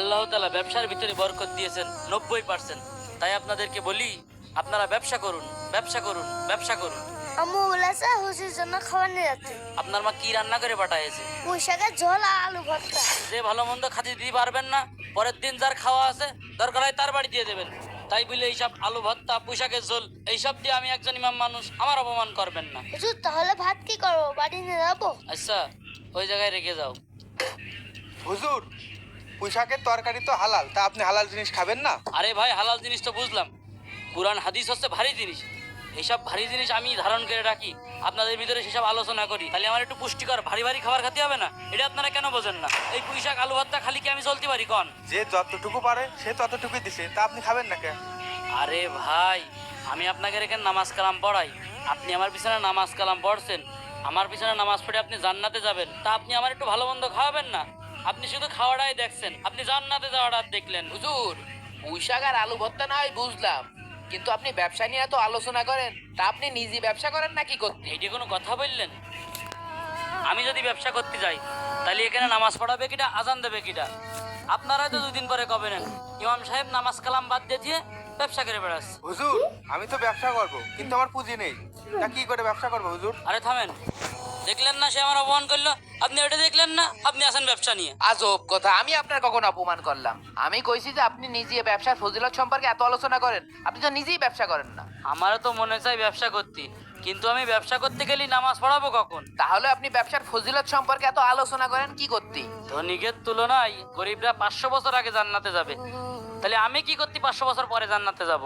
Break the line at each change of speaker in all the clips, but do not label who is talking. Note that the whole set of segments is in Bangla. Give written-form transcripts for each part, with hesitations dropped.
আল্লাহ তাআলা ব্যবসার ভিতরে বরকত দিয়েছেন 90%। তাই আপনাদেরকে বলি, আপনারা ব্যবসা করুন, ব্যবসা করুন, ব্যবসা করুন।
আম্মু বলেছে হুজুর জন্য খাবার নিয়ে যাচ্ছে।
আপনার মা কি রান্না করে পাঠাইছে?
পুঁই শাকের ঝোল আর আলু ভর্তা।
যে ভালো মন্দ খাতে দিতে পারবেন না, পরের দিন যার খাওয়া আছে দরকার হয় তার বাড়ি দিয়ে দেবেন। তাই বলে এইসব আলু ভর্তা, পুঁইশাকের ঝোল এইসব দিয়ে আমি একজন ইমাম মানুষ, আমার অপমান করবেন না।
হুজুর তাহলে ভাত কি করবো, বাড়ি নিয়ে যাবো?
আচ্ছা, ওই জায়গায় রেখে যাও।
হুজুর, পুঁইশাকের তরকারি তো হালাল, তা আপনি হালাল জিনিস খাবেন না?
আরে ভাই, হালাল জিনিস তো বুঝলাম, কুরআন হাদিস হচ্ছে ভারী জিনিস। এইসব ভারী জিনিস আমি ধারণ করে রাখি, আপনাদের ভিতরে সেসব আলোচনা করি। তাহলে আমার একটু পুষ্টিকর ভারী ভারী খাবার খেতে হবে না? এটা আপনারা কেন বোঝেন না? এই পুঁইশাক আলু ভর্তা খালি কি আমি চলতে পারি কন?
যে যতটুকু পারে সে ততটুকুই দিছে, তা আপনি খাবেন না কেন?
আরে ভাই, আমি আপনাকে রেখে নামাজ কালাম পড়াই, আপনি আমার পিছনে নামাজ কালাম পড়ছেন, আমার পিছনে নামাজ পড়ে আপনি জান্নাতে যাবেন, তা আপনি আমার একটু ভালো মন্দ খাওয়াবেন না? আপনি শুধু খাওয়াটাই দেখছেন, আপনি জান্নাতে যাওয়াটা দেখলেন।
হুজুর, পুঁইশাক আর আলু ভর্তা না হয় বুঝলাম, কিন্তু আপনি ব্যবসা নিয়ে তো আলোচনা করেন, তা আপনি নিজে ব্যবসা করেন নাকি করতে?
এইটি কোনো কথা বললেন? আমি যদি ব্যবসা করতে যাই তাহলে এখানে নামাজ পড়াবে কিটা, আজান দেবে কিটা? আপনারাই তো 2 দিন পরে কবেন ইমাম সাহেব নামাজ কালাম বাদ দিয়ে ব্যবসা করে বেড়াচ্ছে।
হুজুর, আমি তো ব্যবসা করব, কিন্তু আমার পুঁজি নেই, তা কি করে ব্যবসা করবো হুজুর?
আরে থামেন, দেখলেন না সে আমার অপমান করলো? আপনি ওটা দেখলেন না? আপনি আসেন ব্যবসা নিয়ে।
আজব কথা, আমি আপনার কখন অপমান করলাম? আমি কইছি যে আপনি নিজে ব্যবসার ফজিলত সম্পর্কে এত আলোচনা করেন, আপনি তো নিজেই ব্যবসা করেন না।
আমারও তো মনে চাই ব্যবসা করতে, কিন্তু আমি ব্যবসা করতে গেলে নামাজ পড়াবো কখন?
তাহলে আপনি ব্যবসার ফজিলত সম্পর্কে এত আলোচনা করেন কি করতে?
ধনীকের তুলনায় গরিবরা 500 বছর আগে জান্নাতে যাবে, তাহলে আমি কি করতে 500 বছর পরে জান্নাতে যাব?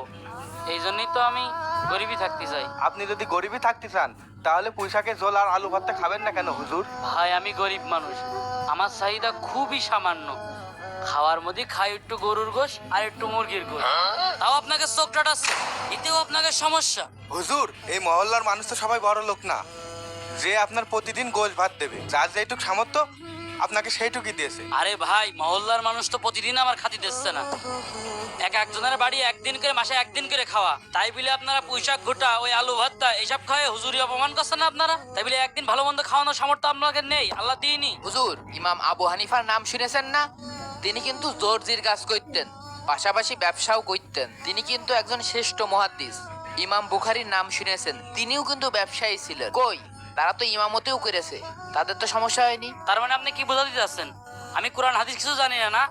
এই জন্যই তো আমি গরিবই থাকতে চাই।
আপনি যদি গরিবই থাকতে চান, তাহলে পুঁইশাকের ঝোল আর আলু ভর্তা খাবেন না কেন হুজুর?
ভাই, আমি গরিব মানুষ, আমার চাহিদা খুবই সামান্য। খাওয়ার মধ্যে খাই একটু গরুর গোশ আর একটু মুরগির গোশ, তাও আপনাকে চোখ টাটাচ্ছে, এতেও আপনাকে সমস্যা।
হুজুর, এই মহল্লার মানুষ তো সবাই বড় লোক না যে আপনার প্রতিদিন গোশ ভাত দেবে। যার যেটুক সামর্থ্য আপনাকে সেইটুকুই দিয়েছে।
আরে ভাই, মহল্লার মানুষ তো প্রতিদিন আমার খাতি দিচ্ছে না, একজনের বাড়ি একদিন করে, মাসে একদিন করে খাওয়া। তাই বলে আপনারা পুঁইশাক ঘোটা, ওই আলু ভর্তা এইসব খাওয়ায় হুজুরি অপমান করছেন না আপনারা? তাই বলে একদিন ভালো মন্দ খাওয়ানোর সামর্থ্য আপনাদের নেই? আল্লাহ দিইনি?
হুজুর, ইমাম আবু হানিফার নাম শুনেছেন না? তিনি কিন্তু দর্জির কাজ করতেন, পাশাপাশি ব্যবসাও করতেন। তিনি কিন্তু একজন শ্রেষ্ঠ মুহাদ্দিস। ইমাম বুখারীর নাম শুনেছেন, তিনিও কিন্তু ব্যবসায়ী ছিলেন। কই, তারা তো ইমামতেও করেছে, তাদের তো সমস্যা হয়নি।
তার মানে আপনি কি বোঝাতে চাচ্ছেন আমি কোরআন হাদিস কিছু জানি না? না,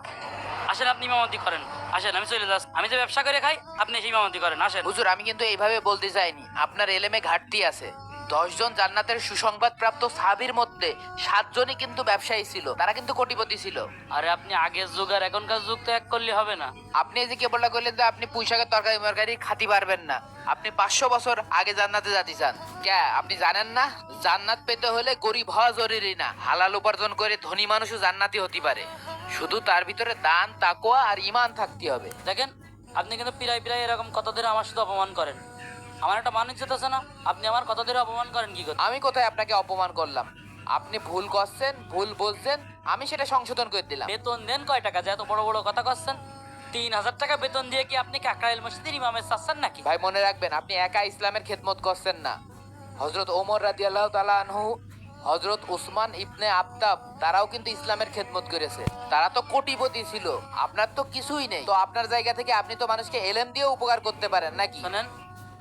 আসেন আপনি ইমামতি করেন, আসেন আমি চলে যাচ্ছি। আমি যে ব্যবসা করে খাই, আপনি সেই ইমামতি করেন, আসেন।
হুজুর, আমি কিন্তু এইভাবে বলতে চাইনি, আপনার এলেমে ঘাটতি আছে। 10 জন জান্নাতের সুসংবাদ প্রাপ্ত সাহাবীর মধ্যে 7 জনই কিন্তু ব্যবসায়ী ছিল, তারা কিন্তু কোটিপতি ছিল।
আরে আপনি আগের যুগ আর এখনকার যুগ তো এক করলে হবে না।
আপনি এই যে কেবলটা করলেন যে আপনি পুঁইশাকের তরকারি মরকারি খাতি পারবেন না, আপনি 500 বছর আগে জান্নাতে যেতে চান। কে আপনি জানেন না, জান্নাত পেতে হলে গরিব হওয়া জরুরি না, হালাল উপার্জন করে ধনী মানুষও জান্নাতি হতে পারে। শুধু তার ভিতরে দান, তাকওয়া আর ঈমান থাকতে হবে।
দেখেন, আপনি কিন্তু প্রায় প্রায় এরকম কথা ধরে আমার সাথে অপমান করেন। আমার একটা মানুষ যেতেছে না, আপনি আমার কথা ধরে অপমান করেন কি করে?
আমি কোথায় আপনাকে অপমান করলাম? আপনি ভুল করছেন, ভুল বলছেন, আমি সেটা সংশোধন করে দিলাম।
বেতন দেন কয় টাকা যে এত বড় বড় কথা করছেন? 3000 টাকা বেতন দিয়ে কি আপনি কাকরাইল মসজিদের ইমামের চাচ্ছেন নাকি?
ভাই, মনে রাখবেন, আপনি একা ইসলামের খেদমত করছেন না। হযরত ওমর রাদিয়াল্লাহু তাআলা আনহু, হযরত উসমান ইবনে আফতাব, তারাও কিন্তু ইসলামের খেদমত করেছে। তারা তো কোটিপতি ছিল, আপনার তো কিছুই নেই। তো আপনার জায়গা থেকে আপনি তো মানুষকে এলেম দিয়ে উপকার করতে পারেন নাকি?
শোনেন,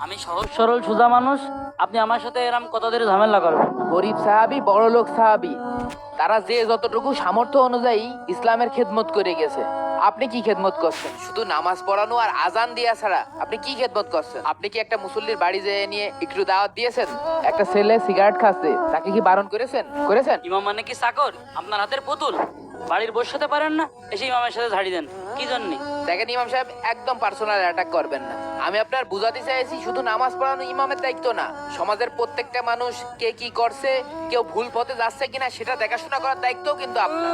আমি সহজ সরল সোজা মানুষ, আপনি আমার সাথে এরকম কথা ধরে ঝামেলা করবেন না।
গরিব সাহাবী, বড় লোক সাহাবী, তারা যে যতটুকু সামর্থ্য অনুযায়ী ইসলামের খেদমত করে গেছে। আপনি কি খেদমত করছেন? শুধু নামাজ পড়ানো আর আজান দেয়া ছাড়া আপনি কি খেদমত করছেন? আপনি কি একটা মুসল্লির বাড়ি যেয়ে নিয়ে একটু দাওয়াত দিয়েছেন? একটা ছেলে সিগারেট খাচ্ছে, তাকে কি বারণ করেছেন?
ইমাম মানে কি চাকর, আপনার হাতের পুতুল? বাড়ির বসে সাথে পারেন না, এসে ইমামের সাথে ঝাড়ি দেন কি জন্যে?
দেখেন ইমাম সাহেব, একদম পার্সোনাল অ্যাটাক করবেন না। আমি আপনার বুঝাতে চাইছি, শুধু নামাজ পড়ানো ইমামের দায়িত্ব না, সমাজের প্রত্যেকটা মানুষ কে কি করছে, কেউ ভুল পথে যাচ্ছে কিনা সেটা দেখাশোনা করার দায়িত্বও কিন্তু আপনার।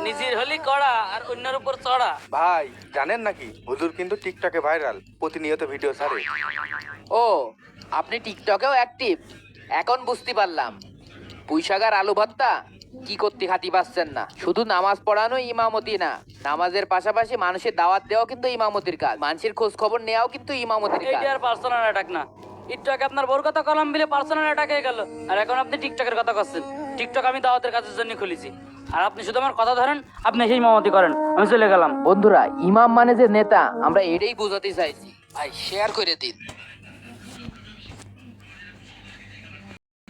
নিজের হলি কড়া আর অন্যের উপর চড়া।
ভাই, জানেন নাকি হুজুর কিন্তু টিকটকে ভাইরাল, প্রতিনিয়ত ভিডিও ছাড়ে।
ও, আপনি টিকটকেও অ্যাক্টিভ? এখন বুঝতে পারলাম। পুঁইশাক আর আলু ভর্তা কি করতে খাতি পাচ্ছেন না। শুধু নামাজ পড়ানো ইমামতি না, নামাজের পাশাপাশি মানুষের দাওয়াত দেওয়া কিন্তু ইমামতির কাজ, মানুষের খোঁজ খবর নেওয়াও কিন্তু ইমামতির কাজ।
এইটা আর পার্সোনাল অ্যাটাক না, একটু আগে আপনার বোর কথা কলাম বিলে পার্সোনাল অ্যাটাক হয়ে গেল, আর এখন আপনি টিকটকের কথা করছেন। টিকটক আমি দাওয়াতের কাজের জন্য খুলেছি, আর আপনি শুধু আমার কথা ধরেন, আপনি সেই ইমামতি করেন, আমি চলে গেলাম।
বন্ধুরা, ইমাম মানে যে নেতা, আমরা এটাই বোঝাতে চাইছি। ভাই শেয়ার করে দিন।